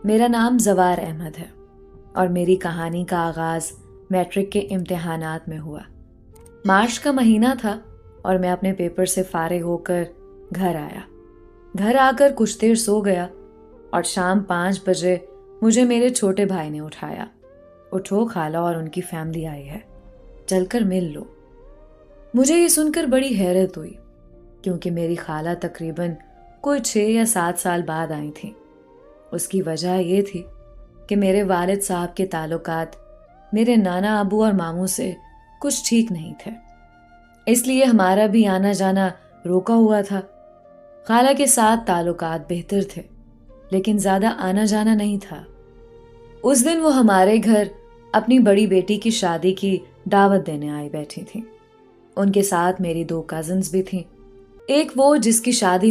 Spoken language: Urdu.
میرا نام زوار احمد ہے اور میری کہانی کا آغاز میٹرک کے امتحانات میں ہوا۔ مارچ کا مہینہ تھا اور میں اپنے پیپر سے فارغ ہو کر گھر آیا۔ گھر آ کر کچھ دیر سو گیا اور شام 5 بجے مجھے میرے چھوٹے بھائی نے اٹھایا۔ اٹھو، خالہ اور ان کی فیملی آئی ہے، چل کر مل لو۔ مجھے یہ سن کر بڑی حیرت ہوئی کیونکہ میری خالہ تقریباً کوئی 6 یا 7 سال بعد آئی تھیں۔ اس کی وجہ یہ تھی کہ میرے والد صاحب کے تعلقات میرے نانا ابو اور ماموں سے کچھ ٹھیک نہیں تھے، اس لیے ہمارا بھی آنا جانا روکا ہوا تھا۔ خالہ کے ساتھ تعلقات بہتر تھے لیکن زیادہ آنا جانا نہیں تھا۔ اس دن وہ ہمارے گھر اپنی بڑی بیٹی کی شادی کی دعوت دینے آئی بیٹھی تھیں۔ ان کے ساتھ میری 2 کزنز بھی تھیں، ایک وہ جس کی شادی